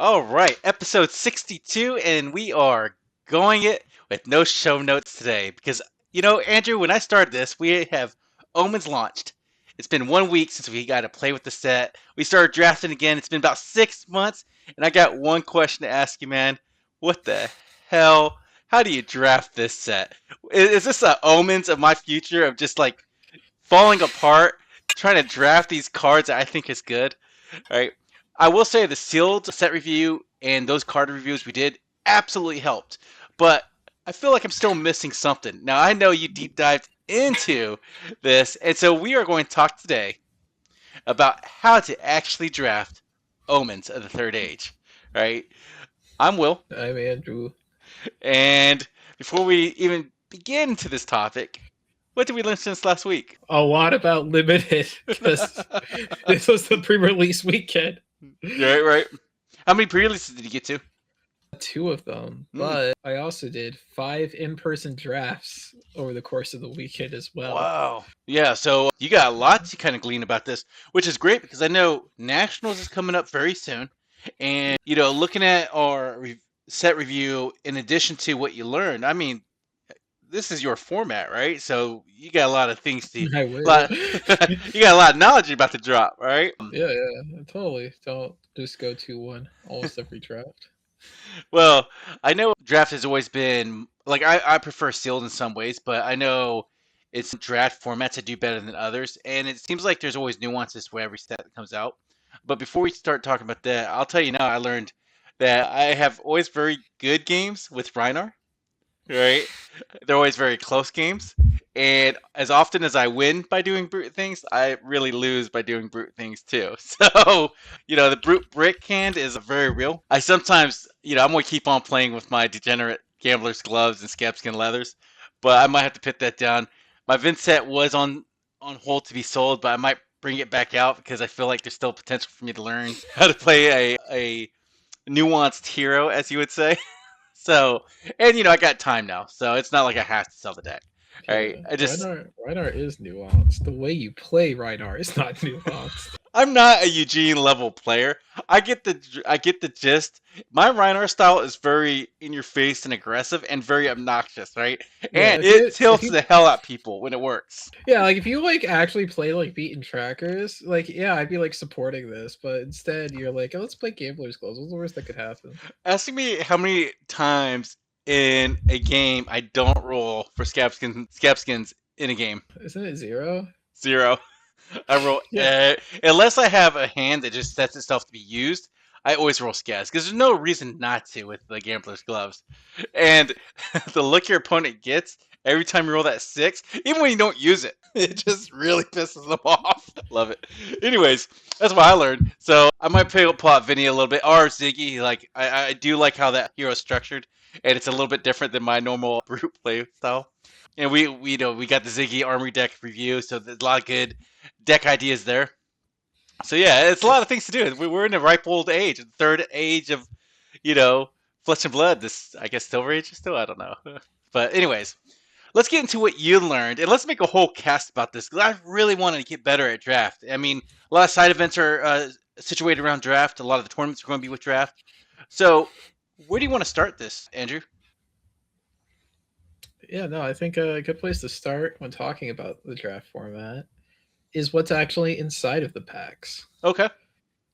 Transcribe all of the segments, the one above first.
All right, episode 62, and we are going it with no show notes today because, Andrew, when I started this, we have Omens launched. It's been 1 week since we got to play with the set. We started drafting again. It's been about 6 months, and I got one question to ask you, man. What the hell? How do you draft this set? Is this a Omens of my future of just like falling apart, trying to draft these cards that I think is good? Right. I will say the sealed set review and those card reviews we did absolutely helped, but I feel like I'm still missing something. Now I know you deep dived into this, and so we are going to talk today about how to actually draft Omens of the Third Age. Right? I'm Will, I'm Andrew. and before we even begin into this topic, what did we learn since last week? A lot about limited because this was the pre-release weekend. Right, right. How many pre-releases did you get to? Two of them, Mm. but I also did 5 in-person drafts over the course of the weekend as well. Wow. Yeah, so you got a lot to kind of glean about this, which is great because I know Nationals is coming up very soon. And, looking at our set review in addition to what you learned, I mean, this is your format, right? So you got a lot of things to, I wish. lot, you got a lot of knowledge you're about to drop, right? Yeah, totally. Don't just go 2-1 almost every draft. Well, I know draft has always been like I prefer sealed in some ways, but I know it's draft formats that do better than others, and it seems like there's always nuances for every set that comes out. But before we start talking about that, I'll tell you now I learned that I have always very good games with Reinar, right? They're always very close games. And as often as I win by doing brute things, I really lose by doing brute things too. So, the brute brick hand is very real. I sometimes, I'm going to keep on playing with my degenerate gambler's gloves and scabskin leathers, but I might have to put that down. My Vincent was on hold to be sold, but I might bring it back out because I feel like there's still potential for me to learn how to play a nuanced hero, as you would say. So, and I got time now, so it's not like I have to sell the deck. All right, Yeah, I just Reinhardt is nuanced. The way you play Reinhardt is not nuanced. I'm not a Eugene level player. I get the gist. My Reinhardt style is very in your face and aggressive and very obnoxious, right? Yeah, And it tilts the hell out people when it works. yeah, like if you like actually play like beaten trackers, like yeah, I'd be like supporting this, but instead you're like, oh, let's play Gambler's Gloves. What's the worst that could happen? Asking me how many times in a game I don't roll for scabskins in a game. Isn't it 0? 0. I roll Yeah. unless I have a hand that just sets itself to be used. I always roll scabs because there's no reason not to with the gambler's gloves. And the look your opponent gets every time you roll that 6, even when you don't use it, it just really pisses them off. Love it. Anyways, that's what I learned. So I might pull out Vinny a little bit or Ziggy. Like I do like how that hero is structured, and it's a little bit different than my normal brute play style. And we we got the Ziggy armory deck review, so there's a lot of good deck ideas there. So yeah, it's a lot of things to do. We're in the ripe old age, the third age of you know flesh and blood. This I guess silver age still. I don't know. But anyways, let's get into what you learned, and let's make a whole cast about this because I really wanted to get better at draft. I mean, a lot of side events are situated around draft. A lot of the tournaments are going to be with draft. So where do you want to start this, Andrew? Yeah, no, I think a good place to start when talking about the draft format is what's actually inside of the packs. Okay.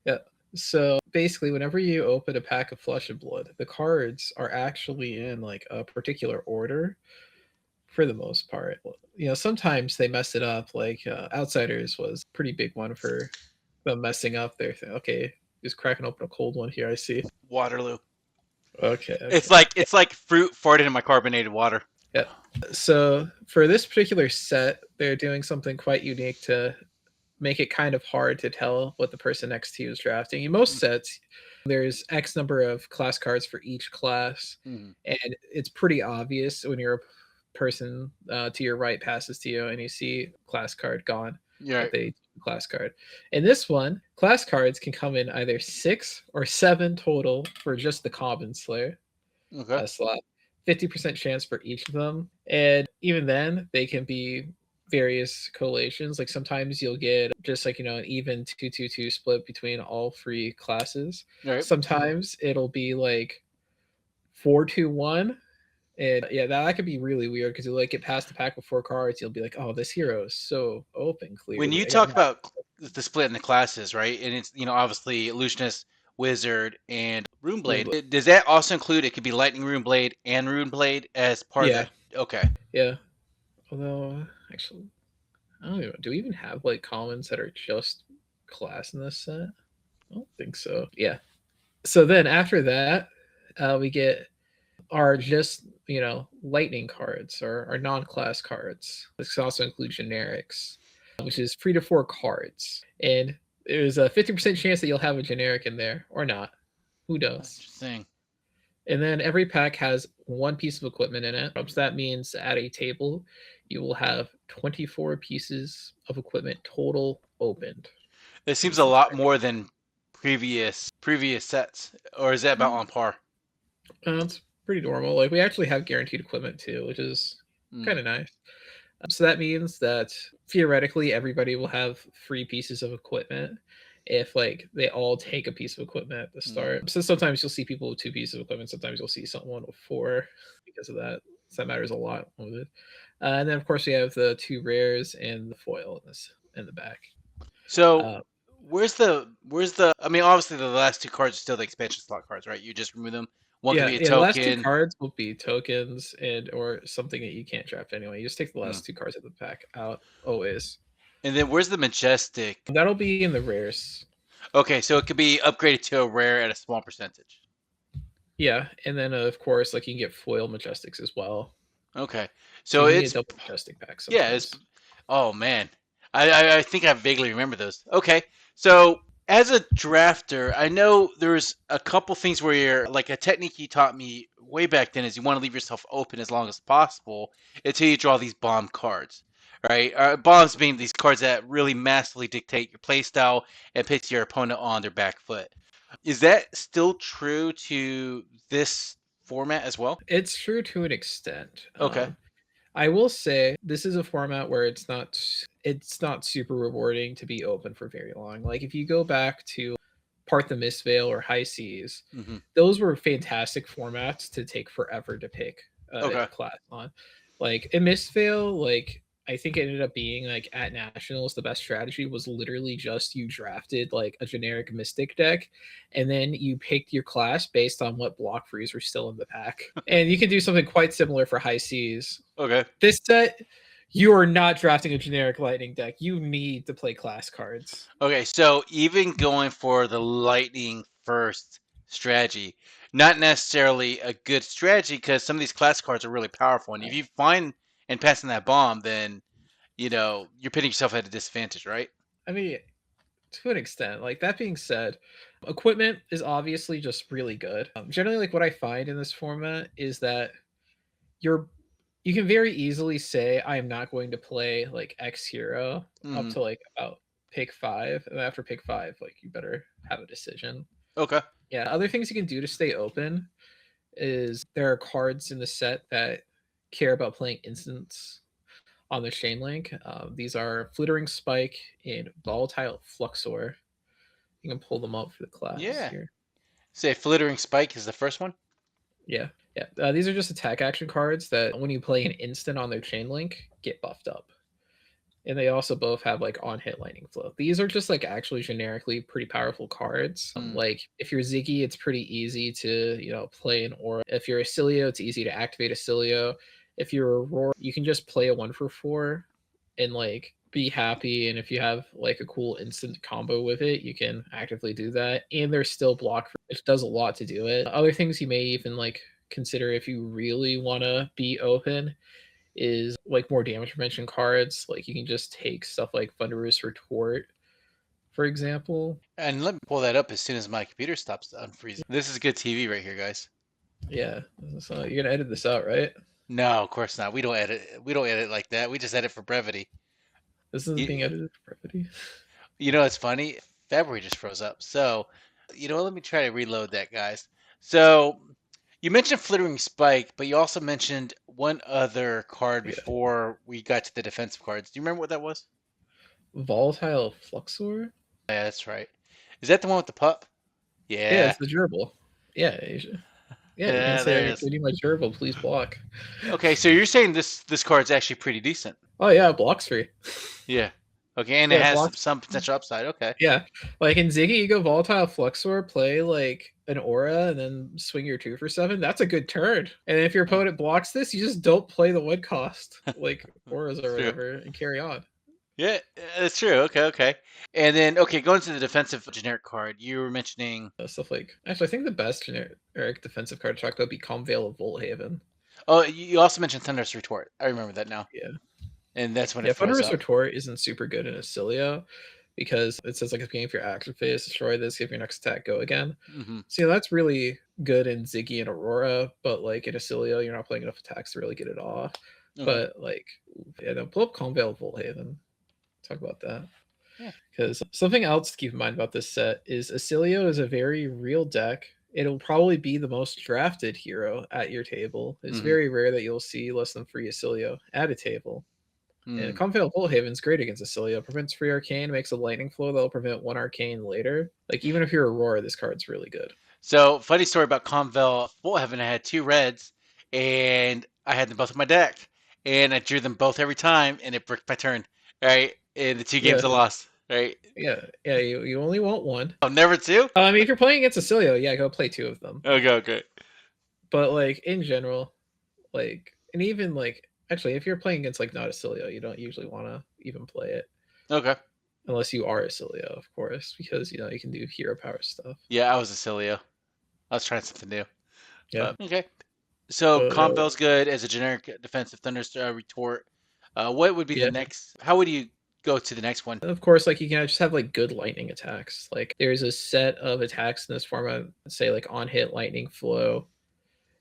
Yeah. So basically, whenever you open a pack of Flesh and Blood, the cards are actually in like a particular order for the most part. Sometimes they mess it up. Like Outsiders was a pretty big one for them messing up their thing. Okay, just cracking open a cold one here. I see. Waterloo. Okay. It's like fruit farted in my carbonated water. Yeah. So for this particular set, they're doing something quite unique to make it kind of hard to tell what the person next to you is drafting. In most sets, there's X number of class cards for each class, Mm. and it's pretty obvious when your person to your right passes to you and you see class card gone. You're That right. they class card. In this one, class cards can come in either 6 or 7 total for just the common slayer Okay. slot. 50% chance for each of them. And even then, they can be various collations. Like sometimes you'll get just like an even 2-2-2 split between all three classes. All right. Sometimes it'll be like 4-2-1. And yeah, that could be really weird because you like get past the pack with 4 cards, you'll be like, oh, this hero is so open. When Clearly, you I got talk mad. about the split in the classes, right? And it's obviously illusionist, wizard, and Runeblade. runeblade. Does that also include it could be lightning runeblade and runeblade as part of Yeah, that? Okay. yeah. Although actually, I don't even. Do we even have like commons that are just class in this set? I don't think so. Yeah. So then after that, we get are just lightning cards or non-class cards. This can also include generics, which is 3 to 4 cards, and there's a 50% chance that you'll have a generic in there or not. Who knows? Interesting. And then every pack has one piece of equipment in it. So that means at a table, you will have 24 pieces of equipment total opened. It seems This a is lot more than previous sets, or is that about on par? it's pretty normal. Like we actually have guaranteed equipment too, which is Mm. kind of nice. So that means that theoretically everybody will have 3 pieces of equipment if like they all take a piece of equipment at the Mm. start. So sometimes you'll see people with 2 pieces of equipment. Sometimes you'll see someone with 4 because of that. So that matters a lot with it. And then of course we have the 2 rares and the foil in the back. So Uh, where's the? I mean, obviously the last two cards are still the expansion slot cards, right? You just remove them. One could yeah, be a yeah. The last two token. cards will be tokens and or something that you can't draft anyway. You just take the Mm. last 2 cards of the pack out always. And then where's the majestic? That'll be in the rares. Okay, so it could be upgraded to a rare at a small percentage. Yeah, and then of course, like you can get foil majestics as well. Okay, So so you can get it's double majestic packs yeah, it's sometimes. oh man, I think I vaguely remember those. Okay, so as a drafter, I know there's a couple things where you're like a technique you taught me way back then is you want to leave yourself open as long as possible until you draw these bomb cards, right? Bombs being these cards that really massively dictate your playstyle and puts your opponent on their back foot. Is that still true to this format as well? It's true to an extent. Okay. I will say this is a format where it's not super rewarding to be open for very long. Like if you go back to Part the Mistveil or High Seas, Hmm. those were fantastic formats to take forever to pick a Okay. class on. Like in Mistveil, like I think it ended up being like at nationals, the best strategy was literally just you drafted like a generic Mystic deck, and then you picked your class based on what block frees were still in the pack. And you can do something quite similar for High Seas. Okay. This set, you are not drafting a generic lightning deck. You need to play class cards. Okay, so even going for the lightning first strategy, not necessarily a good strategy because some of these class cards are really powerful. And if you find and passing that bomb, then you're putting yourself at a disadvantage, right? I mean, to an extent. Like that being said, equipment is obviously just really good. Generally, like what I find in this format is that you're you can very easily say I am not going to play like X hero up Hmm. to like about pick 5, and after pick 5, like you better have a decision. Okay. Yeah, other things you can do to stay open is there are cards in the set that care about playing instants on the chain link. These are Flittering Spike and Volatile Fluxor. You can pull them up for the class Yeah. here. Say Flittering Spike is the first one. Yeah, yeah. These are just attack action cards that when you play an instant on their chain link, get buffed up. And they also both have like on hit lightning flow. These are just like actually generically pretty powerful cards. Mm. Like if you're Ziggy, it's pretty easy to play an aura. If you're Oscilio, it's easy to activate Oscilio. If you're Aurora, you can just play a 1 for 4 and like be happy. And if you have like a cool instant combo with it, you can actively do that. And there's still block, which does a lot to do it. Other things you may even like consider if you really want to be open is like more damage prevention cards. Like you can just take stuff like Thunderous Retort, for example. And let me pull that up as soon as my computer stops unfreezing. This is good TV right here, guys. Yeah, so you're gonna edit this out, right? No, of course not. We don't edit. We don't edit like that. We just edit for brevity. This is You, being edited for brevity. it's funny. February just froze up. So, let me try to reload that, guys. So, You mentioned Flittering Spike, but you also mentioned one other card Yeah. before we got to the defensive cards. Do you remember what that was? Volatile Fluxor? Yeah, that's right. Is that the one with the pup? Yeah, Yeah. it's the gerbil. Yeah, yeah, you can Yeah, there it say, is. "We need my gerbil, please block." Okay, so you're saying this card's actually pretty decent. Oh yeah, blocks free. Yeah. Okay, and it Yeah, has blocks. some potential upside. Okay. Yeah, like in Ziggy, you go Volatile Fluxor, play like an aura, and then swing your 2 for 7. That's a good turn. And if your Yeah. opponent blocks this, you just don't play the wood cost, like auras or It's true. whatever, and carry on. Yeah, that's true. Okay, okay. And then, okay, going to the defensive generic card, you were mentioning. Stuff like actually, I think the best generic defensive card to talk about would be Calmveil of Volthaven. Oh, you also mentioned Thunderous Retort. I remember that now. Yeah, And that's when it yeah. froze Thunderous up. Retort isn't super good in Oscilio because it says like if beginning of your action phase, destroy this, give your next attack, go again. Hmm. So yeah, that's really good in Ziggy and Aurora, but like in Oscilio, you're not playing enough attacks to really get it off. Okay. But like, yeah, no, pull up Calmveil of Volthaven. Talk about that. Yeah. Because something else to keep in mind about this set is Oscilio is a very real deck. It'll probably be the most drafted hero at your table. It's Hmm. very rare that you'll see less than 3 Oscilio at a table. And Mm. Calmveil of Volthaven is great against Oscilio. Prevents free arcane, makes a lightning flow that'll prevent 1 arcane later. Like even if you're Aurora, this card's really good. So, funny story about Calmveil of Volthaven. I had two reds, and I had them both in my deck, and I drew them both every time, and it bricked my turn. Right, and the two games Yeah, I lost. Right. yeah. You only want one. Oh, never two. I mean, if you're playing against Oscilio, yeah, go play 2 of them. Okay, okay. But like in general, like and even like actually, if you're playing against like not Oscilio, you don't usually want to even play it Okay. unless you are Oscilio, of course, because you can do hero power stuff. Yeah, I was a Cilio. I was trying something new. Yeah, But okay. So but Calmveil's good as a generic defensive Thunderstar retort. What would be the yeah, next? How would you go to the next one? of course, like you can just have like good lightning attacks. Like there's a set of attacks in this format, say like on hit lightning flow,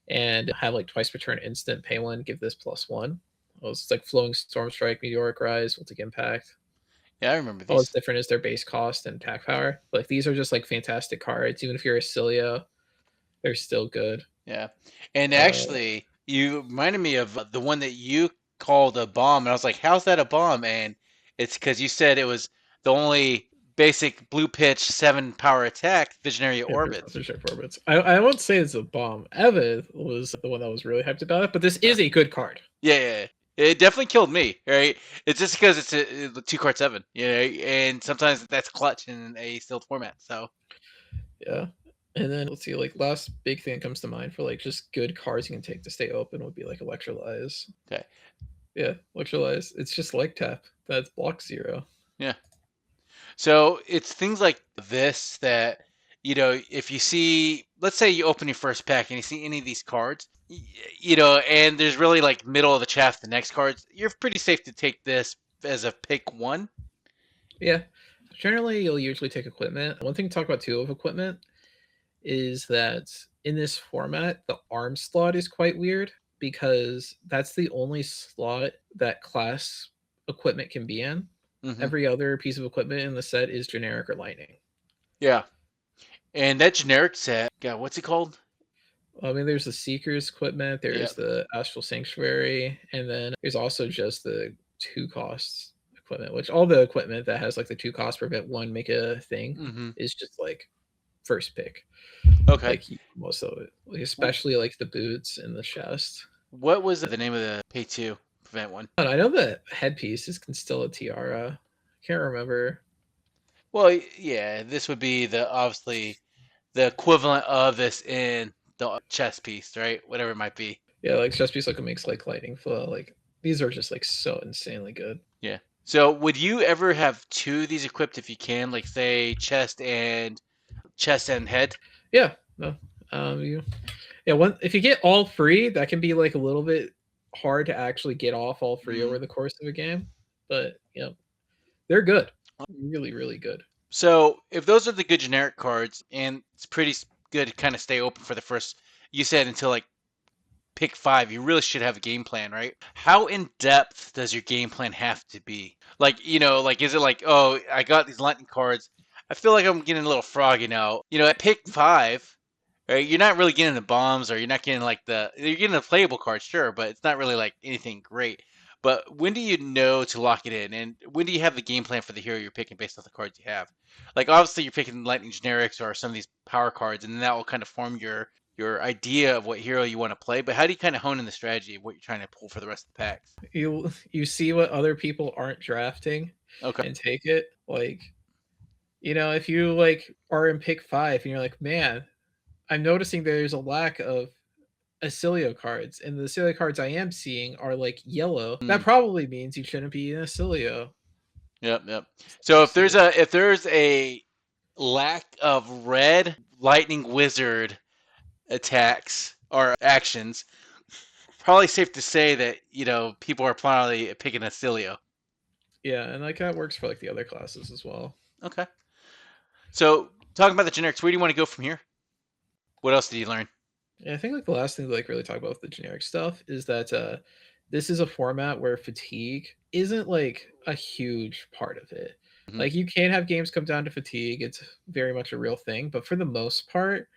and have like twice per turn instant pay one, give this +1. Well, it's like Flowing Stormstrike, Meteoric Rise, will take impact. Yeah, I remember All that's these. different is their base cost and attack power. Like these are just like fantastic cards. Even if you're a Cilio, they're still good. Yeah, and Uh, actually, you reminded me of the one that you called a bomb, and I was like, "How's that a bomb?" And it's because you said it was the only basic blue pitch 7 power attack, Visionary yeah, Orbits. sponsorship orbits. I won't say it's a bomb. Evan was the one that was really hyped about it, but this is a good card. Yeah, yeah, yeah. It definitely killed me, right? It's just because it's a 2 card 7, and sometimes that's clutch in a sealed format. So, Yeah. And then let's see, like last big thing that comes to mind for like just good cards you can take to stay open would be like Electrolyze. okay, Yeah, Electrolyze. It's just like tap. That's block 0. yeah. So it's things like this that, if you see, let's say you open your first pack and you see any of these cards, and there's really like middle of the chaff the next cards, you're pretty safe to take this as a pick one. Yeah. Generally, you'll usually take equipment. One thing to talk about too of equipment is that in this format, the arm slot is quite weird because that's the only slot that class equipment can be in. Hmm. Every other piece of equipment in the set is generic or lightning. Yeah. And that generic set, God, what's it called? I mean, there's the Seeker's equipment, Yeah. there's the Astral Sanctuary, and then there's also just the 2 costs equipment, which all the equipment that has like the 2 costs prevent one make a thing Hmm. is just like first pick. Okay. Like most of it, like especially like the boots and the chest. What was the name of the pay two prevent one? And I know the headpiece is Constilla Tiara. I can't remember. Well, yeah, this would be obviously the equivalent of this in the chess piece, right? Whatever it might be. Yeah, like chest piece like it makes like lightning flow. Like these are just like so insanely good. Yeah. So would you ever have two of these equipped if you can, like say chest and head? Yeah, no. You yeah, one if you get all free, that can be like a little bit hard to actually get off all free over Mm. the course of a game. But they're good. Really, really good. So if those are the good generic cards, and it's pretty good to kind of stay open for the first, you said until like pick 5, you really should have a game plan, right? How in depth does your game plan have to be? Like, like is it like, oh, I got these lightning cards. I feel like I'm getting a little froggy now. At pick 5, Right? You're not really getting the bombs, or you're not getting like you're getting the playable cards, sure, but it's not really like anything great. But when do you know to lock it in, and when do you have the game plan for the hero you're picking based off the cards you have? Like obviously you're picking lightning generics or some of these power cards, and that will kind of form your idea of what hero you want to play. But how do you kind of hone in the strategy of what you're trying to pull for the rest of the packs? You see what other people aren't drafting Okay. and take it. Like, if you like are in pick 5 and you're like, man, I'm noticing there's a lack of Oscilio cards, and the Oscilio cards I am seeing are like yellow. That Mm, probably means you shouldn't be in Oscilio. yep, yep. You So if see there's it. a lack of red lightning wizard attacks or actions, probably safe to say that people are probably picking Oscilio. Yeah, and like that works for like the other classes as well. Okay. So talking about the generics, where do you want to go from here? What else did you learn? Yeah, I think like the last thing to like really talk about with the generic stuff is that this is a format where fatigue isn't like a huge part of it. Hmm. Like you can have games come down to fatigue, it's very much a real thing, but for the most part,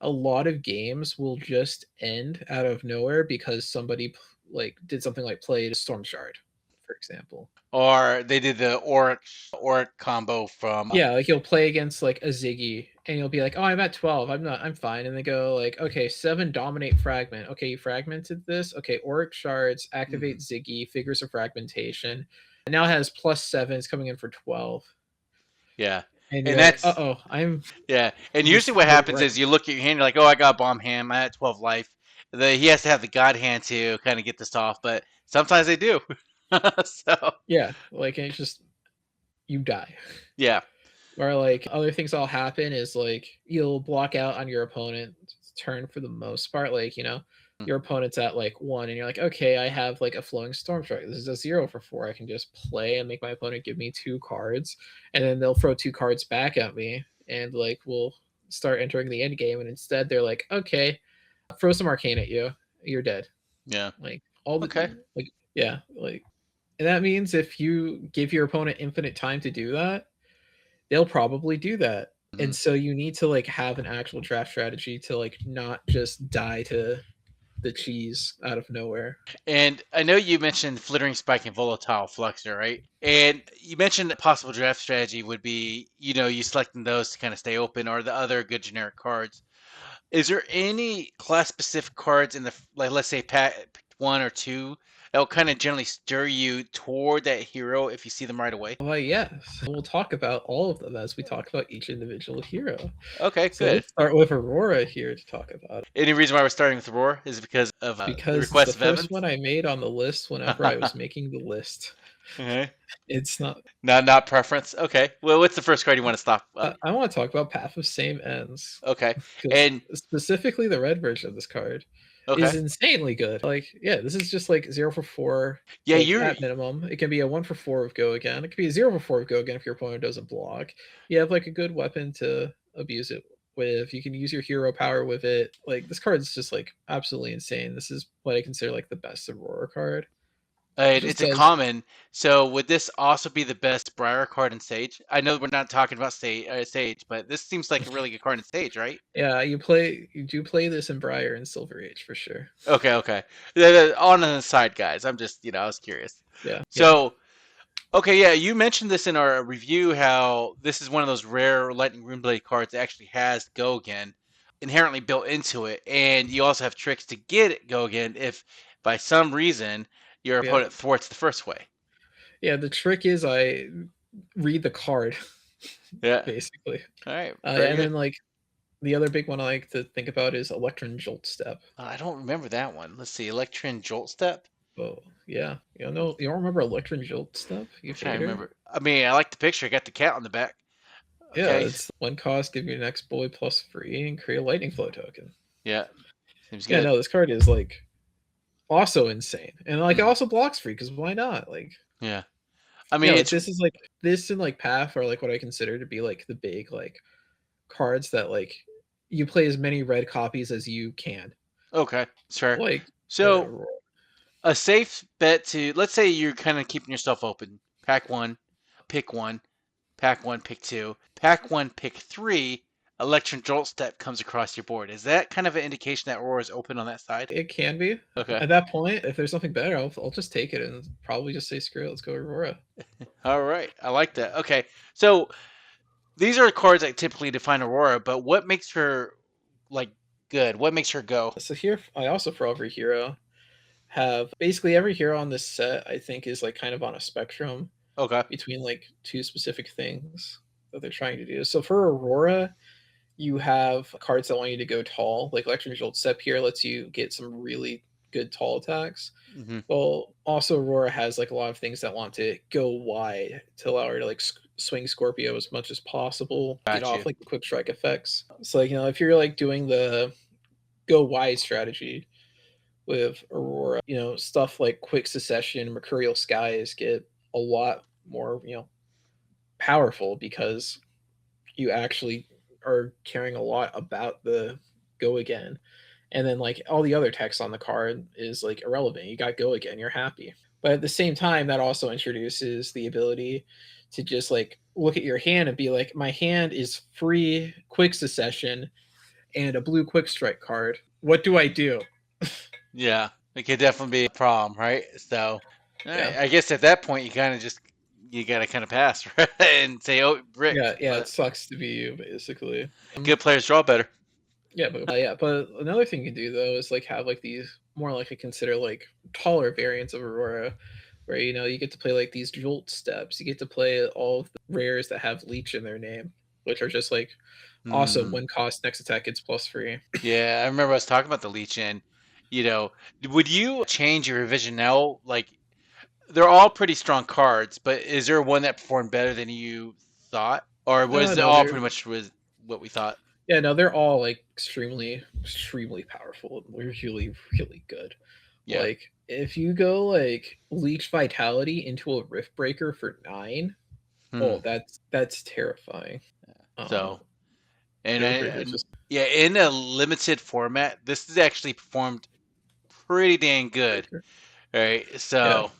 a lot of games will just end out of nowhere because somebody like did something like played a Storm Shard, for example. Or they did the Auric combo from. Yeah, like you'll play against like a Ziggy and you'll be like, "Oh, I'm at 12. I'm fine." And they go like, "Okay, 7 dominate fragment. Okay, you fragmented this. Okay, Auric shards activate Mhm. Ziggy, figures of fragmentation. And now it has +7, it's coming in for 12." Yeah, And and you're like, that's "Uh-oh, I'm yeah. And usually just what the happens right." is you look at your hand, you're like, oh, I got bomb hand. I had 12 life. He has to have the god hand to kind of get this off, but sometimes they do. So Yeah, like and it's just you die. yeah. Or like other things that'll happen is like you'll block out on your opponent's turn for the most part. Like, your opponent's at like 1 and you're like, okay, I have like a Flowing Stormstrike. This is a 0 for 4. I can just play and make my opponent give me 2 cards. And then they'll throw 2 cards back at me and like we'll start entering the end game. And instead they're like, okay, throw some arcane at you. You're dead. Yeah. Like all the Okay. like yeah, like and that means if you give your opponent infinite time to do that, they'll probably do that. Mhm. And so you need to like have an actual draft strategy to like not just die to the cheese out of nowhere. And I know you mentioned Flittering Spike and Volatile Fluxer, right? And you mentioned a possible draft strategy would be, you selecting those to kind of stay open or the other good generic cards. Is there any class specific cards in the like let's say pack 1 or 2 that will kind of generally stir you toward that hero if you see them right away? Why, yes. We'll talk about all of them as we talk about each individual hero. Okay, So good. let's start with Aurora here to talk about it. Any reason why we're starting with Roar is because of the Because it's the request of first Evans? one I made on the list whenever I was making the list. Okay. It's not. Not preference. Okay. Well, what's the first card you want to stop? I want to talk about Path of Same Ends Okay. because And specifically the red version of this card okay. is insanely good. Like, yeah, this is just like 0 for 4, Yeah, like you're at minimum. It can be a 1 for 4 of Go Again. It can be a 0 for 4 of Go Again if your opponent doesn't block. You have like a good weapon to abuse it with. You can use your hero power with it. Like, this card is just like absolutely insane. This is what I consider like the best Aurora card. It just it's a does. common. So would this also be the best Briar card in Sage? I know we're not talking about Sage, but this seems like a really good card in Sage, right? Yeah, you do play this in Briar and Silver Age for sure. Okay, okay. On the side, guys. I'm just, I was curious. Yeah, yeah. So, okay, yeah, you mentioned this in our review how this is one of those rare Lightning Runeblade cards that actually has Go Again inherently built into it, and you also have tricks to get it Go Again if by some reason your Yeah. opponent thwarts the first way. Yeah, the trick is I read the card Yeah. basically. All right. Very And good. then like the other big one I like to think about is Electron Jolt Step. I don't remember that one. Let's see. Electrin Jolt Step. Oh yeah, you don't remember Electron Jolt Step? You I'm trying to fader? remember. I mean, I like the picture. I got the cat on the back. Yeah, Okay. it's 1 cost, give your next bully plus free, and create a lightning flow token. Yeah. Seems Yeah, good. no, this card is like also insane, and like it Mhm. also blocks free because why not? Like Yeah. I yeah, mean, like it's this is like this and like Path are like what I consider to be like the big like cards that like you play as many red copies as you can. okay. Sure. Like So a safe bet to let's say you're kind of keeping yourself open. Pack one, pick one, pack one, pick two, pack one, pick three. Electron Jolt step comes across your board. Is that kind of an indication that Aurora is open on that side? It can be. Okay. At that point, if there's something better, I'll just take it and probably just say screw it. Let's go Aurora. All right. I like that. Okay. So these are cards that typically define Aurora, but what makes her like good? What makes her go? So here, I also for every hero have basically every hero on this set. I think is like kind of on a spectrum Okay. between like two specific things that they're trying to do. So for Aurora, you have cards that want you to go tall. Like Electric Jolt Step here lets you get some really good tall attacks. Mm-hmm. Well, also Aurora has like a lot of things that want to go wide to allow her to like swing Scorpio as much as possible, get Got you. off like the quick strike effects. So like, if you're like doing the go wide strategy with Aurora, stuff like quick succession, mercurial skies get a lot more, powerful because you actually are caring a lot about the go again. And then like all the other text on the card is like irrelevant. You got go again, you're happy. But at the same time, that also introduces the ability to just like look at your hand and be like, my hand is free quick succession and a blue quick strike card. What do I do? Yeah, it could definitely be a problem, right? So, Yeah. I guess at that point you gotta kind of pass, right? And say, oh, Rick. Yeah, it But sucks to be you, basically. good players draw better. But another thing you can do though is like have like these more like I consider like taller variants of Aurora, where you get to play like these jolt steps. You get to play all of the rares that have leech in their name, which are just like awesome. Hmm. When cost next attack gets +3. Yeah, I remember us talking about the Leech in. Would you change your revision now? Like, they're all pretty strong cards, but is there one that performed better than you thought, or was it No, all they're pretty much was what we thought? yeah, no, they're all like extremely, extremely powerful and really, really good. Yeah. Like if you go like leech vitality into a rift breaker for 9, Hmm. oh, that's terrifying. Um, So, and, go I, for and just yeah, in a limited format, this is actually performed pretty dang good, breaker. right? Yeah. So,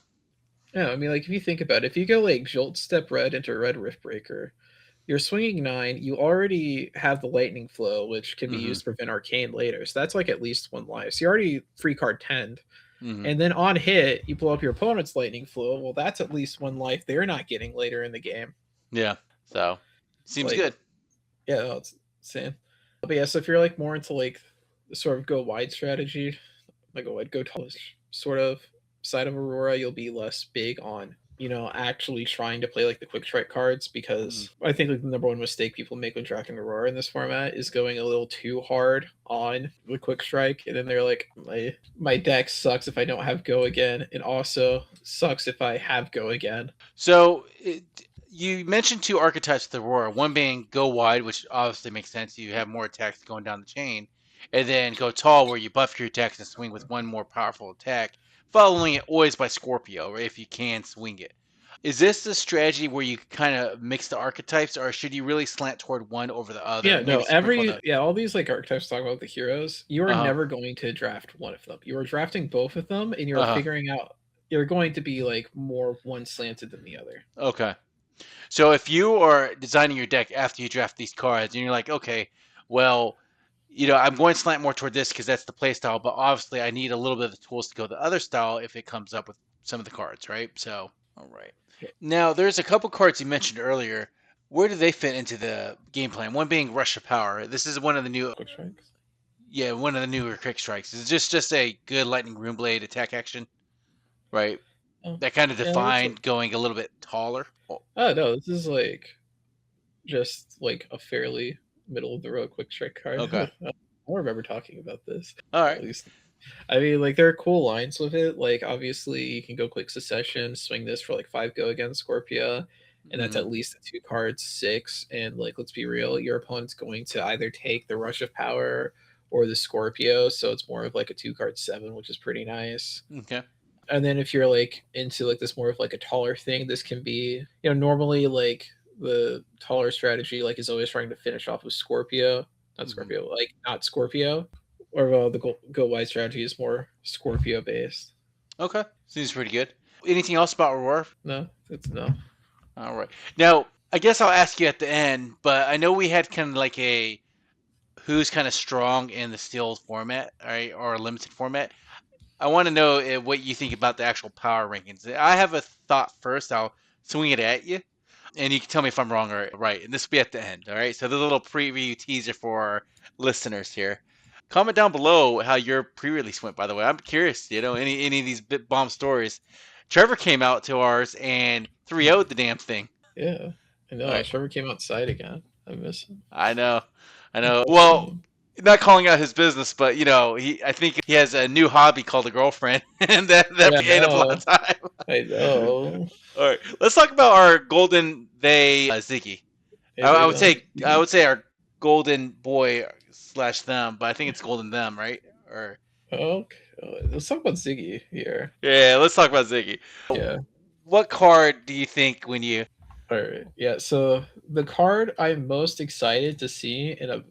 Yeah, I mean, like if you think about it, if you go like Jolt Step Red into Red Rift Breaker, you're swinging 9. You already have the Lightning Flow, which can be hmm used to prevent Arcane later. So that's like at least 1 life. So you already free card 10. hmm And then on hit, you blow up your opponent's Lightning Flow. Well, that's at least 1 life they're not getting later in the game. yeah. So, seems Like, good. yeah, no, it's insane. But yeah, so if you're like more into like the sort of go wide strategy, like a wide go tall sort of side of Aurora, you'll be less big on actually trying to play like the quick strike cards, Mm. because I think like the number one mistake people make when drafting Aurora in this format is going a little too hard on the quick strike, and then they're like, my deck sucks if I don't have go again, and also sucks if I have go again. So, you mentioned two archetypes of the Aurora, one being go wide, which obviously makes sense. You have more attacks going down the chain, and then go tall, where you buff your attacks and swing with one more powerful attack, following it always by Scorpio, or if you can swing it. Is this the strategy where you kind of mix the archetypes, or should you really slant toward one over the other? Yeah, no, Maybe sprinkle the. all these like archetypes talk about the heroes. You are Uh never going to draft one of them. You are drafting both of them, and you're huh. figuring out you're going to be like more one slanted than the other. Okay. So if you are designing your deck after you draft these cards, and you're like, okay, well, I'm going to slant more toward this because that's the play style, but obviously I need a little bit of the tools to go the other style if it comes up with some of the cards, right? So, all right. Now, there's a couple cards you mentioned earlier. Where do they fit into the game plan? One being Rush of Power. This is one of the new, Quick strikes. yeah, one of the newer quick strikes. It's just a good Lightning Rune Blade attack action, right? Oh, That kind of yeah, that's defined going a little bit taller. Oh, oh no, this is like just like a fairly middle of the road quick strike card. okay. I don't remember talking about this. All At right. least I mean, like there are cool lines with it. Like obviously you can go quick succession, swing this for like 5 go against Scorpia, and that's Mhm. at least a 2 cards 6. And like let's be real, your opponent's going to either take the Rush of Power or the Scorpio, so it's more of like a 2 card 7, which is pretty nice. Okay. And then if you're like into like this more of like a taller thing, this can be normally like the taller strategy like is always trying to finish off with Scorpio, not Mhm. Scorpio, like not Scorpio, or the go wide strategy is more Scorpio based. Okay. Seems pretty good. Anything else about Aurora? No, it's no. All right. Now, I guess I'll ask you at the end, but I know we had kind of like a who's kind of strong in the sealed format, right, or limited format. I want to know what you think about the actual power rankings. I have a thought first. I'll swing it at you, and you can tell me if I'm wrong or right. And this will be at the end, all right? So there's a little preview teaser for our listeners here. Comment down below how your pre-release went. By the way, I'm curious. Any of these bit bomb stories. Trevor came out to ours and 3-0'd the damn thing. Yeah, I All know. right, Trevor came outside again. I miss him. I know, I know. Miss Well, him. not calling out his business, but I think he has a new hobby called a girlfriend, and that Yeah, I ate up a lot know. of time. I know. All right, let's talk about our golden they Ziggy. Hey, I they would them. say I would say our golden boy slash them, but I think it's golden them, right? Or Okay, let's talk about Ziggy here. yeah, let's talk about Ziggy. Yeah. What card do you think when you? All right. Yeah. So the card I'm most excited to see in a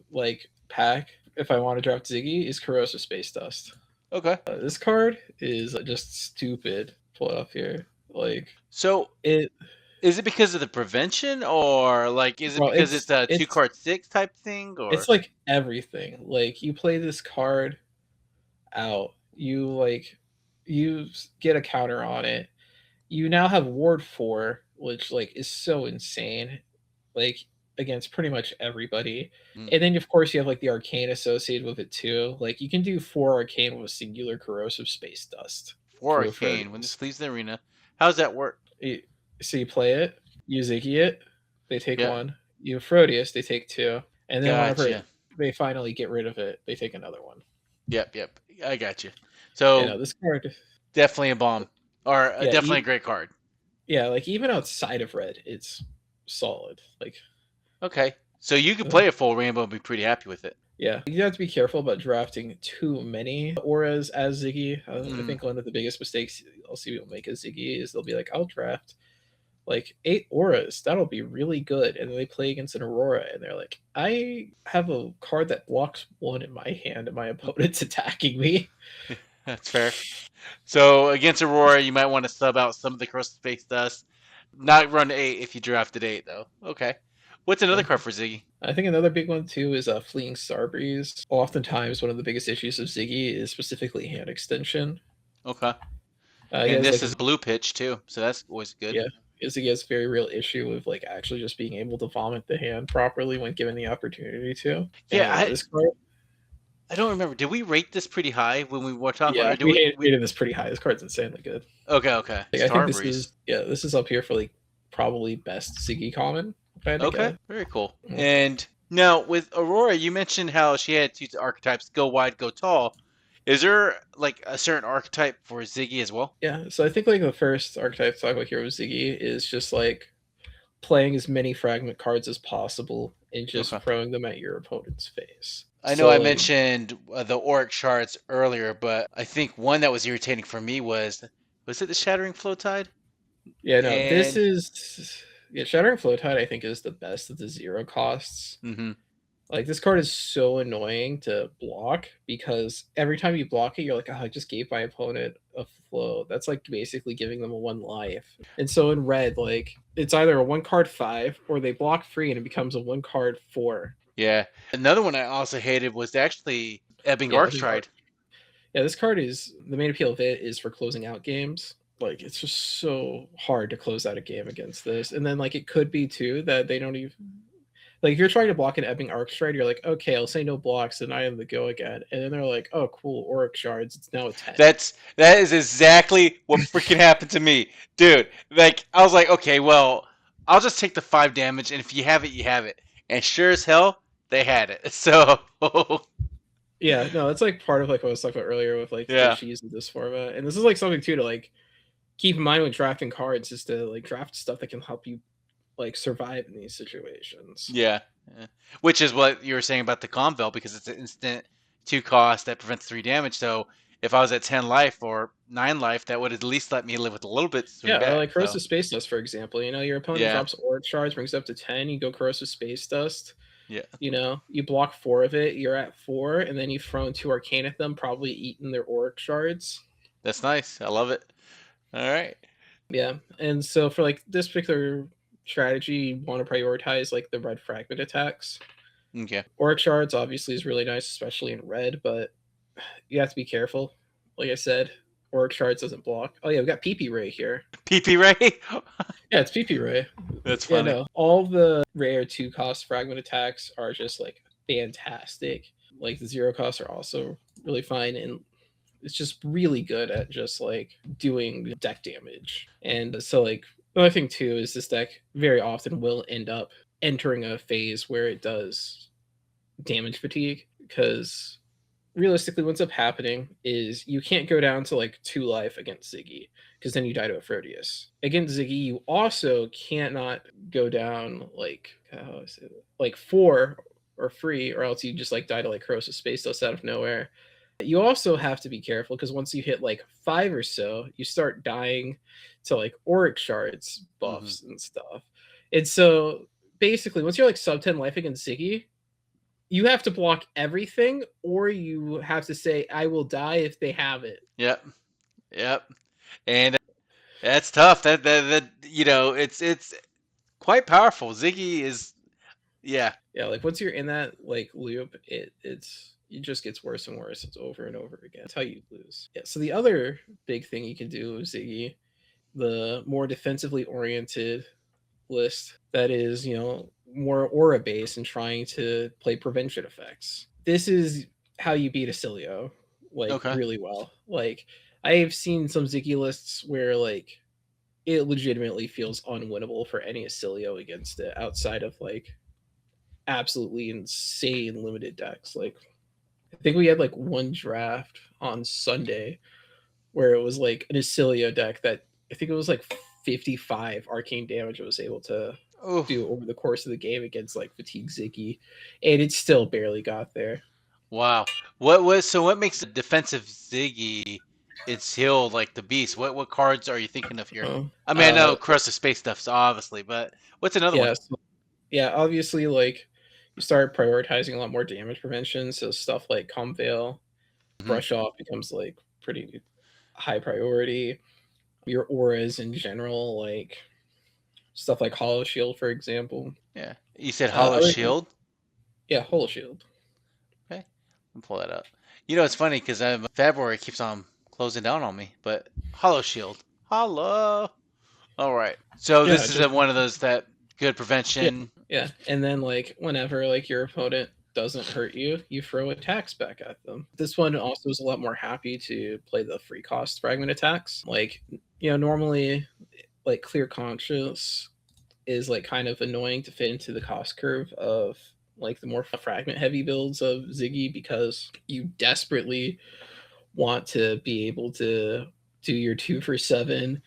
pack if I want to draft Ziggy is Corrosive Space Dust. Okay. This card is just stupid. Pull it up here. So It. is it because of the prevention, or like is it Well, because it's a two card six type thing, or? it's like everything. Like you play this card out, you get a counter on it. You now have Ward 4, which is so insane. Like against pretty much everybody. Mm. And then of course you have the arcane associated with it too. Like you can do 4 arcane with singular corrosive space dust. For arcane, when this leaves the arena, how does that work? So you play it, you Ziggy it, they take Yeah. 1. You Proteus, they take 2. And then Gotcha. whenever they finally get rid of it, they take another 1. Yep. I got you. So this card definitely a bomb, or definitely a great card. Yeah, even outside of red, it's solid. Okay, so you could play a full rainbow and be pretty happy with it. Yeah, you have to be careful about drafting too many auras as Ziggy. I think one of the biggest mistakes I'll see people make as Ziggy is they'll be like, I'll draft 8 auras. That'll be really good. And then they play against an Aurora and they're like, I have a card that blocks 1 in my hand and my opponent's attacking me. That's fair. So against Aurora, you might want to sub out some of the Corrosive Space Dust. Not run 8 if you drafted 8, though. Okay. What's another card for Ziggy? I think another big one too is Fleeing Starbreeze. Oftentimes, one of the biggest issues of Ziggy is specifically hand extension. Okay. And this is blue pitch too, so that's always good. Yeah, Ziggy has a very real issue with actually just being able to vomit the hand properly when given the opportunity to. Yeah, this card. I don't remember. Did we rate this pretty high when we were talking? Yeah, we rated this pretty high. This card's insanely good. Okay. I think this is up here for probably best Ziggy common. Okay, very cool. Mm-hmm. And now with Aurora, you mentioned how she had 2 archetypes: go wide, go tall. Is there a certain archetype for Ziggy as well? Yeah, so I think the first archetype to talk about here with Ziggy is just playing as many fragment cards as possible and just throwing them at your opponent's face. I know I mentioned the Auric shards earlier, but I think one that was irritating for me was it the Shattering Flowtide? Yeah, no, this is Shattering Flowtide I think is the best of the 0 costs. Mm-hmm. This card is so annoying to block because every time you block it, you're like, oh, I just gave my opponent a flow. That's basically giving them a 1 life. And so in red, it's either a 1 card 5 or they block free and it becomes a 1 card 4. Yeah. Another one I also hated was actually Ebbing Arcstride. Yeah, this card is the main appeal of it is for closing out games. It's just so hard to close out a game against this. And then it could be too that they don't even if you're trying to block an Ebbing Arcstride, you're like, okay, I'll say no blocks, and I am the go again. And then they're like, oh, cool, Auric shards. It's now a 10. That is exactly what freaking happened to me, dude. I was like, okay, well, I'll just take the 5 damage, and if you have it, you have it. And sure as hell, they had it. So yeah, no, it's part of what I was talking about earlier with the cheese of this format. And this is something too to keep in mind when drafting cards is to draft stuff that can help you survive in these situations. Yeah. Which is what you were saying about the Calmveil, because it's an instant 2 cost that prevents 3 damage. So if I was at 10 life or 9 life, that would at least let me live with a little bit. Corrosive Space Dust, for example. Your opponent drops Auric shards, brings it up to 10. You go Corrosive Space Dust. Yeah. You block 4 of it. You're at 4, and then you've thrown 2 arcane at them, probably eaten their Auric shards. That's nice. I love it. All right. Yeah, and so for this particular strategy, you want to prioritize the red fragment attacks. Okay. Auric Shards obviously is really nice, especially in red, but you have to be careful. Like I said, Auric Shards doesn't block. Oh yeah, we got PP Ray here. PP Ray. Yeah, it's PP Ray. That's Yeah, funny. no. All the rare 2-cost fragment attacks are just like fantastic. Like the 0 costs are also really fine, and it's just really good at just like doing deck damage. And so like another thing too is this deck very often will end up entering a phase where it does damage fatigue, because realistically what's up happening is you can't go down to like 2 life against Ziggy, because then you die to a Proteus. Against Ziggy, you also cannot go down like like 4 or free, or else you just like die to like Corrosive Space Dust out of nowhere. You also have to be careful because once you hit like 5 or so, you start dying to like Auric Shards Hmm. buffs and stuff. And so basically, once you're like sub 10 life against Ziggy, you have to block everything, or you have to say, I will die if they have it. Yep. Yep. And that's tough. That it's quite powerful. Ziggy is, yeah. Yeah, like once you're in that like loop, it just gets worse and worse. It's over and over again. That's how you lose. Yeah. So the other big thing you can do with Ziggy, the more defensively oriented list that is, more aura based and trying to play prevention effects. This is how you beat Oscilio, like Okay. really well. Like I've seen some Ziggy lists where like it legitimately feels unwinnable for any Oscilio against it outside of like absolutely insane limited decks. Like I think we had like one draft on Sunday where it was like an Oscilio deck that I think it was like 55 arcane damage it was able to Oh, do over the course of the game against like Fatigue Ziggy, and it still barely got there. wow. What makes a defensive Ziggy its heal like the beast? What cards are you thinking of here? Oh, I mean, I know Corrosive Space stuff's obviously, but what's another one? yeah, so, yeah. Obviously, like you start prioritizing a lot more damage prevention, so stuff like Calmveil, Hmm. Brush Off becomes like pretty high priority. Your auras in general, like stuff like Hollow Shield, for example. Yeah. You said Hollow Other thing, Shield? yeah, Hollow Shield. Okay. I'll pull that up. You know, it's funny because February keeps on closing down on me, but Hollow Shield. Hollow. All right. So Yeah, this is just one of those that good yeah, prevention. yeah. And then like whenever like your opponent doesn't hurt you, you throw attacks back at them. This one also is a lot more happy to play the free cost fragment attacks. Like, normally like Clear Conscious is like kind of annoying to fit into the cost curve of like the more fragment heavy builds of Ziggy, because you desperately want to be able to do your 2 for 7,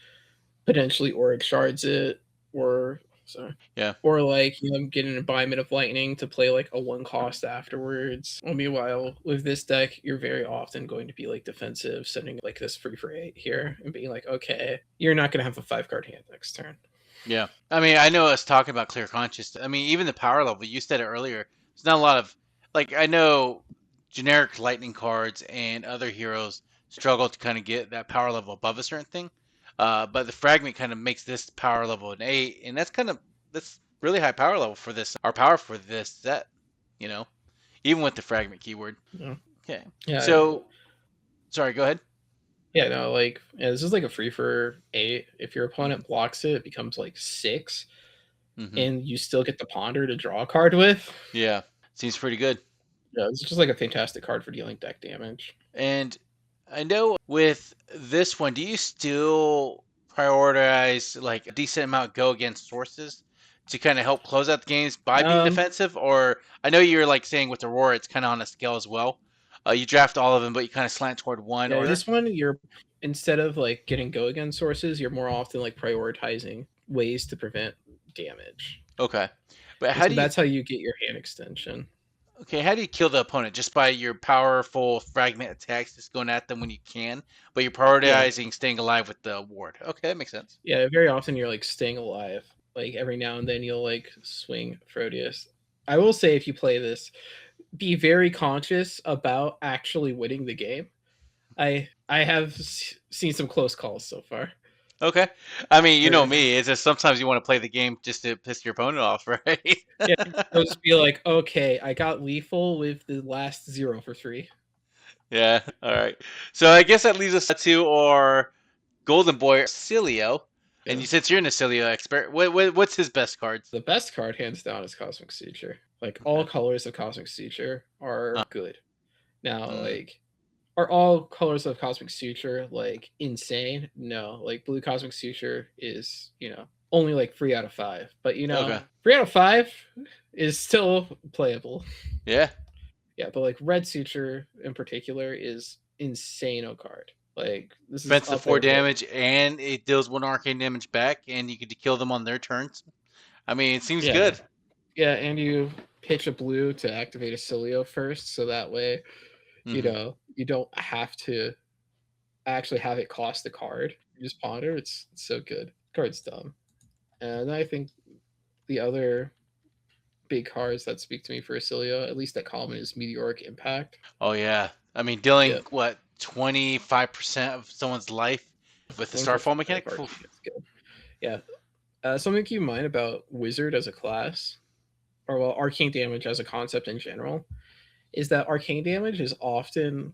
potentially Auric Shards it, or sorry, Yeah. or like get an Embodiment of Lightning to play like a 1 cost afterwards. Well, meanwhile, with this deck, you're very often going to be like defensive, sending like this free for 8 here and being like, okay, you're not gonna have a 5 card hand next turn. Yeah. I mean, I know us talking about clear conscious. I mean, even the power level, you said it earlier. There's not a lot of like I know generic lightning cards and other heroes struggle to kind of get that power level above a certain thing. But the fragment kind of makes this power level an 8, and that's really high power level for this our power for this set, you know, even with the fragment keyword. Yeah, Okay. yeah, So sorry, go ahead. yeah. No, like this is like a free for 8. If your Hmm. opponent blocks it, it becomes like 6, Hmm. and you still get the Ponder to draw a card with. Yeah. Seems pretty good. Yeah, it's just like a fantastic card for dealing deck damage. And I know with this one, do you still prioritize like a decent amount go against sources to kind of help close out the games by being Um, defensive? Or I know you're like saying with Aurora, it's kind of on a scale as well. You draft all of them, but you kind of slant toward one yeah, or this one you're, instead of like getting go against sources, you're more often like prioritizing ways to prevent damage. okay. But And so that's how you get your hand extension. how do you kill the opponent? Just by your powerful fragment attacks, just going at them when you can, but you're Yeah, prioritizing staying alive with the ward. Okay, that makes sense. yeah. Very often you're like staying alive. Like every now and then you'll like swing Proteus. I will say, if you play this, be very conscious about actually winning the game. I have seen some close calls so far. Okay. I mean, you know Or me. It's just sometimes you want to play the game just to piss your opponent off, right? yeah, it'll just be like, okay, I got lethal with the last 0 for 3. Yeah. All right. So I guess that leaves us to our golden boy, Oscilio. And Yeah. you, since you're an Oscilio expert, what's his best cards? The best card, hands down, is Cosmic Suture. Like, all Okay. colors of Cosmic Suture are good. Now, Mm, like, are all colors of Cosmic Suture, like, insane? No. Like, blue Cosmic Suture is, only like 3 out of 5. But, okay. 3 out of 5 is still playable. Yeah. Yeah, but, like, red Suture in particular is insane card. Like, this is Defensive up four there with, like, damage, and it deals one arcane damage back, and you could kill them on their turns. I mean, it seems yeah. good. Yeah, and you pitch a blue to activate a Cilio first, so that way, Hmm. you don't have to actually have it cost a card. You just ponder. It's so good. Card's dumb. And I think the other big cards that speak to me for Acilio, at least at common, is Meteoric Impact. Oh yeah. I mean, dealing Yeah, what 25% of someone's life with the 25% starfall of mechanic. RP. Oof. That's good. Yeah. Something to keep in mind about Wizard as a class, or well, arcane damage as a concept in general, is that arcane damage is often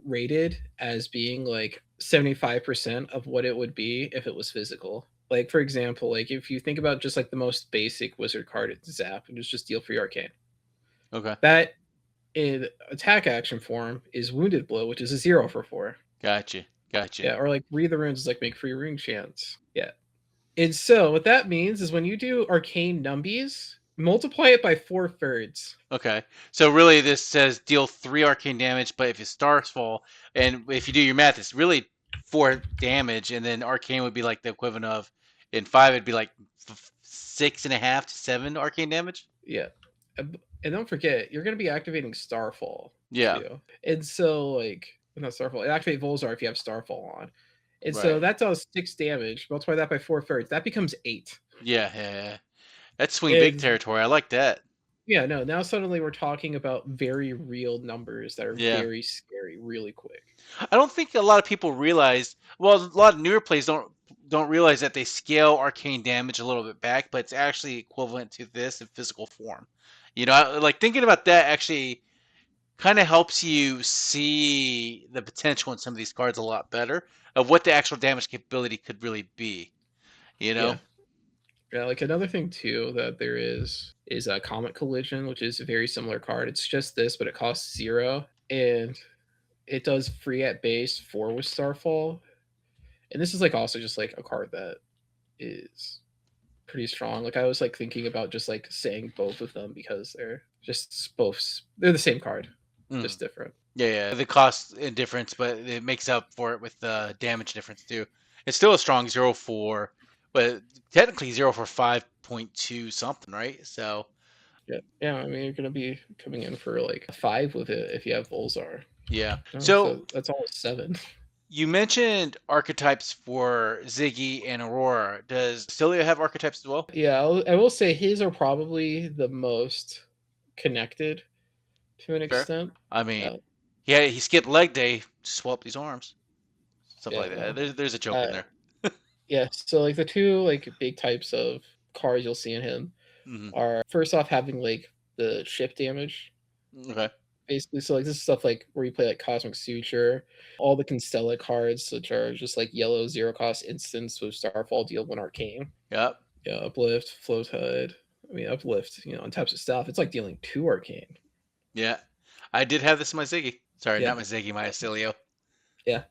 rated as being like 75% of what it would be if it was physical. Like, for example, like if you think about just like the most basic wizard card, it's Zap, and it's just deal free arcane. Okay. That in attack action form is Wounded Blow, which is a 0 for 4. Gotcha. Gotcha. Yeah, or like Breathe the Runes is like make free rune chance. Yeah. And so what that means is when you do arcane numbies, multiply it by 4/3. Okay. So really, this says deal 3 arcane damage, but if you starfall, and if you do your math, it's really 4 damage, and then arcane would be like the equivalent of, in 5, it'd be like 6.5 to 7 arcane damage. Yeah. And don't forget, you're going to be activating Starfall Yeah. too. And so, like, not Starfall, activate Volzar if you have Starfall on. And so Right. that does 6 damage. Multiply that by 4/3. That becomes 8. Yeah. Yeah. Yeah. That's swing big And territory. I like that. yeah, no, now suddenly we're talking about very real numbers that are Yeah. very scary really quick. I don't think a lot of people realize. Well, a lot of newer players don't realize that they scale arcane damage a little bit back, but it's actually equivalent to this in physical form. Like thinking about that actually kind of helps you see the potential in some of these cards a lot better of what the actual damage capability could really be. You Yeah. know? Yeah, like another thing too that there is a Comet Collision, which is a very similar card. It's just this, but it costs 0, and it does free at base 4 with Starfall. And this is like also just like a card that is pretty strong. Like I was like thinking about just like saying both of them because they're the same card, Mm. just different. Yeah, yeah. The cost difference, but it makes up for it with the damage difference too. It's still a strong 0 for, but technically 0 for 5.2 something, right? So Yeah, yeah. I mean, you're gonna be coming in for like a 5 with it if you have Volzar. yeah. No, So so that's almost 7. you mentioned archetypes for Ziggy and Aurora. Does Celia have archetypes as well? Yeah, I will say his are probably the most connected to an Sure. extent. I mean, Uh, yeah, he skipped leg day, swap these arms, stuff yeah, like that. no. There's a joke in Uh, there. yeah. So like the two like big types of cards you'll see in him Hmm. are first off having like the ship damage Okay. basically. So like this is stuff like where you play like Cosmic Suture, all the Constella cards, which are just like yellow 0 cost instants with Starfall deal 1 arcane. Yep. Yeah, Uplift, Float Hood. I mean Uplift, on types of stuff, it's like dealing 2 arcane. Yeah. I did have this in my Ziggy. Sorry, Yeah, not my Ziggy, my Oscilio. yeah.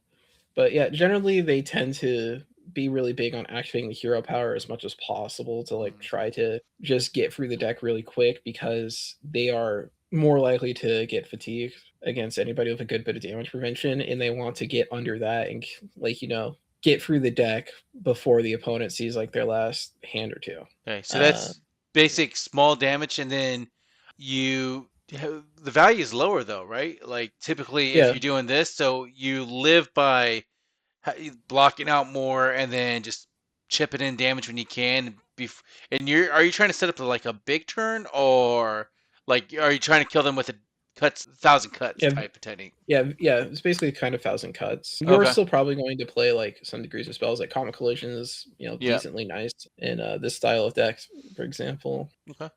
But yeah, generally they tend to be really big on activating the hero power as much as possible to like Mm. try to just get through the deck really quick because they are more likely to get fatigued against anybody with a good bit of damage prevention, and they want to get under that and like get through the deck before the opponent sees like their last hand or two. Okay, so Uh, that's basic small damage, and then the value is lower though, right? Like typically, if yeah, you're doing this, so you live by blocking out more and then just chipping in damage when you can. And are you trying to set up like a big turn, or like are you trying to kill them with a cuts, 1,000 cuts Yeah, type of technique. yeah. It's basically kind of 1,000 cuts. You're Okay. still probably going to play like some degrees of spells, like Common Collision is Yeah. decently nice in this style of deck, for example. Okay.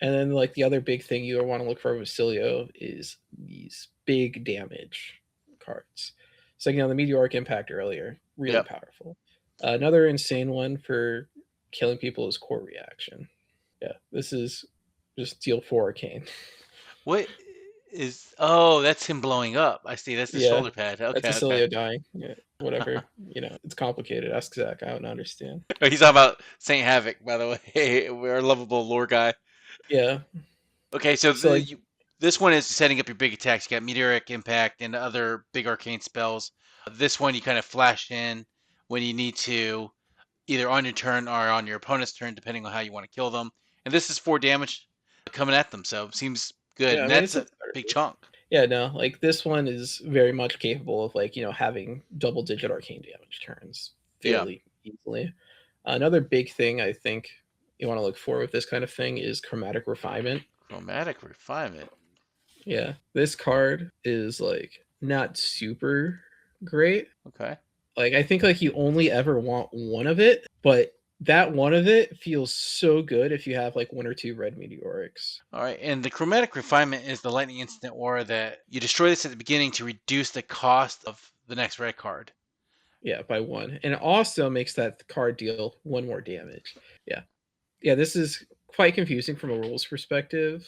And then like the other big thing you want to look for with Oscilio is these big damage cards. So the Meteoric Impact earlier, really Yep. powerful. Another insane one for killing people is Core Reaction. Yeah, this is just deal 4 arcane. What is? Oh, that's him blowing up. I see. That's the Yeah, shoulder pad. that's Okay. Okay. Oscilio dying. Yeah, whatever. It's complicated. Ask Zach. I don't understand. He's talking about Saint Havoc, by the way. We're a lovable lore guy. Yeah. Okay, so So like, this one is setting up your big attacks. You got Meteoric Impact and other big arcane spells. This one you kind of flash in when you need to, either on your turn or on your opponent's turn, depending on how you want to kill them. And this is 4 damage coming at them, so it seems good. yeah, I And mean that's it's a a big chunk. yeah, no, like this one is very much capable of like, having double digit arcane damage turns Yeah. fairly easily. Another big thing I think you want to look for with this kind of thing is chromatic refinement. Chromatic Refinement. Yeah, this card is like not super great. Okay. Like I think like you only ever want one of it, but that one of it feels so good if you have like one or two red meteorics. All right, and the Chromatic Refinement is the lightning instant aura that you destroy this at the beginning to reduce the cost of the next red card. Yeah, by one. And it also makes that card deal one more damage. Yeah. Yeah, this is quite confusing from a rules perspective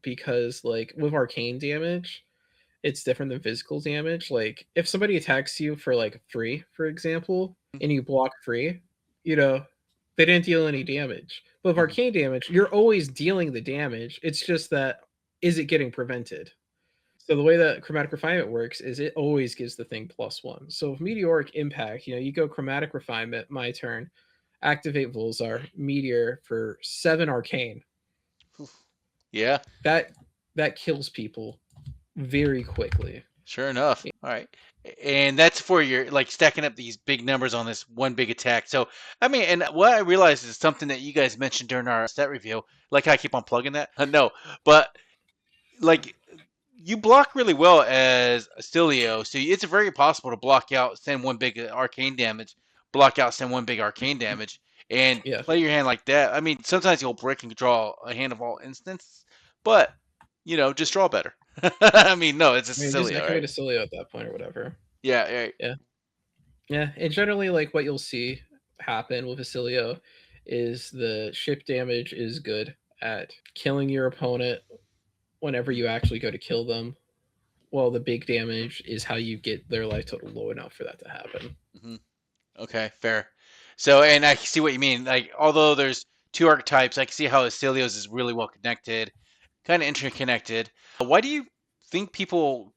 because like with arcane damage, it's different than physical damage. Like if somebody attacks you for like free, for example, and you block free, they didn't deal any damage. But with Mhm. arcane damage, you're always dealing the damage. It's just that is it getting prevented? So the way that chromatic refinement works is it always gives the thing +1. So with meteoric impact, you go chromatic refinement, my turn, activate Volzar, meteor for 7 arcane. Yeah, That kills people very quickly. sure enough. All right. And that's for your like stacking up these big numbers on this one big attack. So, I mean, and what I realized is something that you guys mentioned during our set review. Like I keep on plugging that. No, but like you block really well as Oscilio, so it's very possible to block out, send one big arcane damage, block out, send one big arcane damage, and Yeah. play your hand like that. I mean, sometimes you'll break and draw a hand of all instants, but just draw better. I mean, no, it's a I mean, just Oscilio, activate right? Oscilio at that point or whatever. Yeah, right. Yeah. Yeah. And generally, like what you'll see happen with Oscilio is the ship damage is good at killing your opponent whenever you actually go to kill them. Well, the big damage is how you get their life total low enough for that to happen. Hmm. Okay, fair. So, and I see what you mean. Like, although there's two archetypes, I can see how Oscilio's is really well connected, kind of interconnected. Why do you think people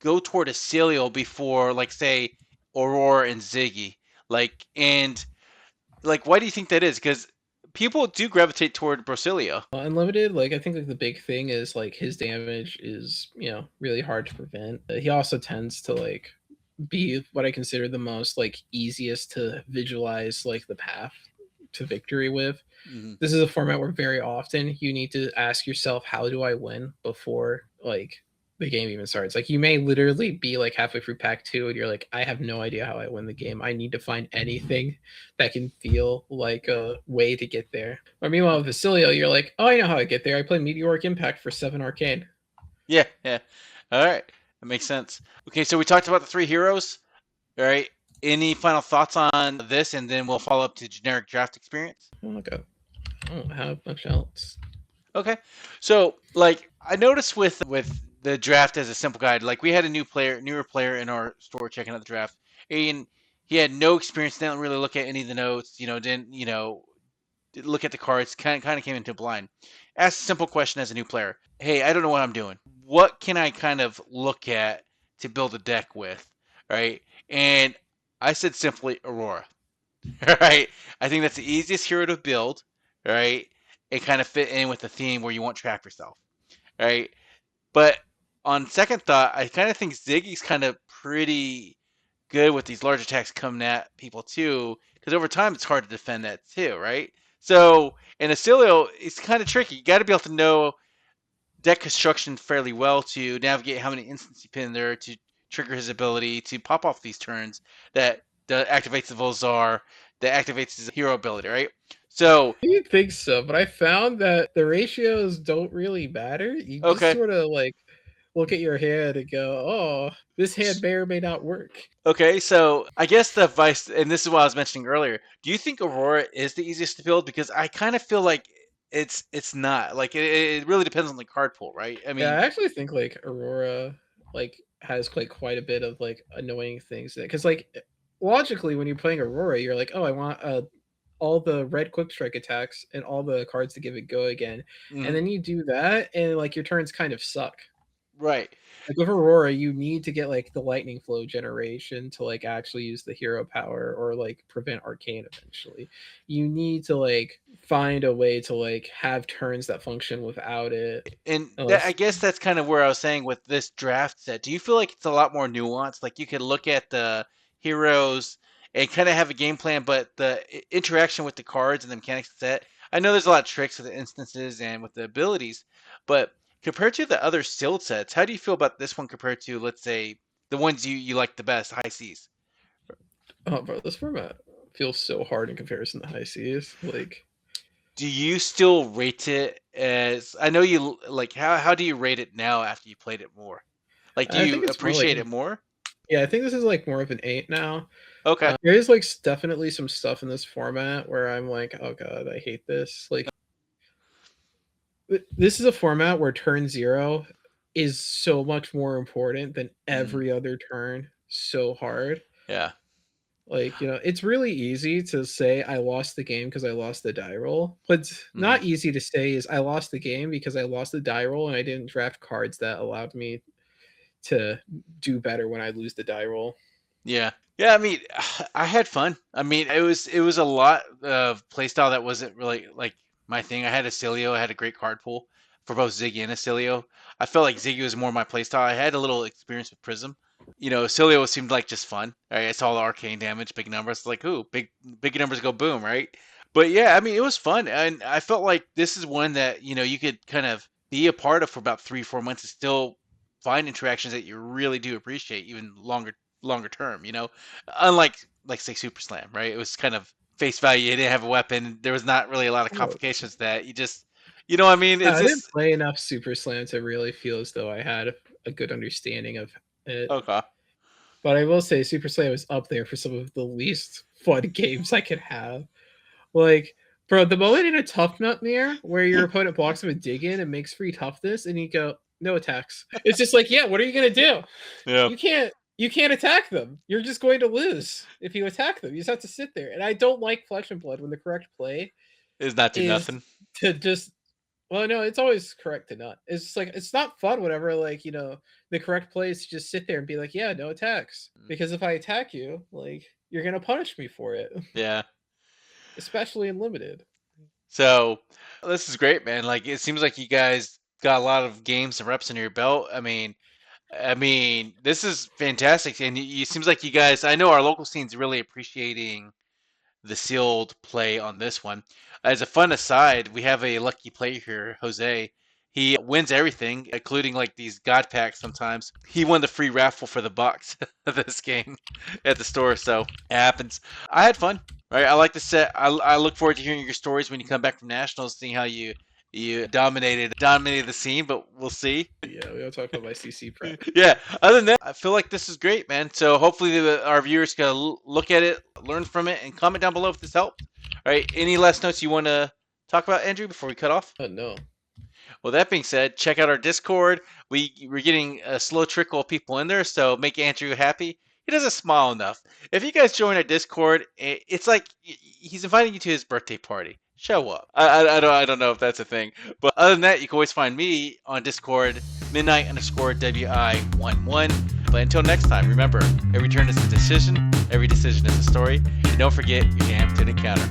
go toward Oscilio before, like, say, Aurora and Ziggy? And why do you think that is? Because people do gravitate toward Brasilia. Unlimited, like I think like the big thing is like his damage is really hard to prevent. He also tends to like be what I consider the most like easiest to visualize like the path to victory with. Hmm. This is a format where very often you need to ask yourself, how do I win before like the game even starts? Like you may literally be like halfway through pack 2 and you're like, I have no idea how I win the game. I need to find anything that can feel like a way to get there. Or meanwhile with Vassilio, you're like, oh, I know how I get there. I play Meteoric Impact for 7 arcane. Yeah, yeah. All right, that makes sense. Okay, so we talked about the three heroes. All right. Any final thoughts on this, and then we'll follow up to generic draft experience? Oh, okay. I don't have much else. Okay. So, like, I noticed with the draft as a simple guide, like we had a newer player in our store checking out the draft, and he had no experience, didn't really look at any of the notes, didn't look at the cards, kind of came into blind. Asked a simple question as a new player: Hey, I don't know what I'm doing. What can I kind of look at to build a deck with, right? And I said simply Aurora. Right? I think that's the easiest hero to build, right? And kind of fit in with the theme where you won't trap yourself, right? But on second thought, I kind of think Ziggy's kind of pretty good with these large attacks coming at people too, because over time it's hard to defend that too, right? So in Acilio, it's kind of tricky. You got to be able to know deck construction fairly well to navigate how many instants you put in there to trigger his ability to pop off these turns that activates the Volzar, that activates his hero ability, right? So, You think so, but I found that the ratios don't really matter. You just okay. sort of like look at your hand and go, "Oh, this hand may or may not work." Okay, so I guess the advice, and this is what I was mentioning earlier. Do you think Aurora is the easiest to build? Because I kind of feel like it's not. Like it really depends on the card pool, right? I Yeah, mean, I actually think like Aurora like has like quite a bit of like annoying things in it because like logically when you're playing Aurora, you're like, "Oh, I want all the red quick strike attacks and all the cards to give it go again," and mhm, then you do that, and like your turns kind of suck. right. Like with Aurora, you need to get like the lightning flow generation to like actually use the hero power or like prevent arcane eventually. You need to like find a way to like have turns that function without it. And that, I Unless guess that's kind of where I was saying with this draft set. Do you feel like it's a lot more nuanced? Like you could look at the heroes and kind of have a game plan, but the interaction with the cards and the mechanics of the set. I know there's a lot of tricks with the instances and with the abilities, but compared to the other sealed sets, how do you feel about this one compared to, let's say, the ones you like the best, High Seas? oh bro, this format feels so hard in comparison to high seas. Like Do you still rate it as? I know you like. How do you rate it now after you played it more? Like, do I think you it's more like appreciate it more? yeah, I think this is like more of an 8 now. Okay. There is like definitely some stuff in this format where I'm like, oh god, I hate this. Like this is a format where turn 0 is so much more important than Mm, every other turn so hard. yeah. Like, it's really easy to say I lost the game because I lost the die roll. What's Mm, not easy to say is I lost the game because I lost the die roll and I didn't draft cards that allowed me to do better when I lose the die roll. yeah. Yeah. I mean, I had fun. I mean, it was a lot of playstyle that wasn't really like my thing. I had Oscilio. I had a great card pool for both Ziggy and Oscilio. I felt like Ziggy was more my playstyle. I had a little experience with Prism. Cilio seemed like just fun. Right? I saw the arcane damage, big numbers. Like, ooh, big numbers go boom, right? But yeah, I mean, it was fun, and I felt like this is one that you could kind of be a part of for about 3 4 months and still find interactions that you really do appreciate, even longer term. Unlike like say Super Slam, right? It was kind of face value. It didn't have a weapon. There was not really a lot of Oh, complications that you just, you know what I mean? It's I didn't just play enough Super Slam to really feel as though I had a good understanding of it. okay. But I will say Super Slam is up there for some of the least fun games I could have. Like, bro, the moment in a tough nut mirror where your opponent blocks him a dig in and makes free toughness, and you go, no attacks. It's just like, yeah, what are you gonna do? Yeah, You can't attack them. You're just going to lose if you attack them. You just have to sit there. And I don't like Flesh and Blood when the correct play it's not do is nothing. to just well, no, it's always correct to not. It's just like it's not fun whenever like, the correct play is to just sit there and be like, yeah, no attacks. Because if I attack you, like you're gonna punish me for it. Yeah. Especially in limited. So this is great, man. Like it seems like you guys got a lot of games and reps under your belt. I mean, this is fantastic, and it seems like you guys. I know our local scene's really appreciating the sealed play on this one. As a fun aside, we have a lucky player here, Jose. He wins everything, including like these god packs sometimes. He won the free raffle for the box of this game at the store, so it happens. I had fun, right? I like the set. I look forward to hearing your stories when you come back from nationals, seeing how you dominated the scene, but we'll see. Yeah, we don't talk about my CC prep. Yeah. Other than that, I feel like this is great, man. So hopefully our viewers can look at it, learn from it, and comment down below if this helped. All right. Any last notes you want to talk about, Andrew, before we cut off? Oh no. Well, that being said, check out our Discord. We're getting a slow trickle of people in there, so make Andrew happy. He doesn't smile enough. If you guys join our Discord, it's like he's inviting you to his birthday party. Show up. I don't know if that's a thing, but other than that, you can always find me on Discord, midnight_WI11. But until next time, remember, every turn is a decision, every decision is a story, and don't forget your damn Tunic Counter.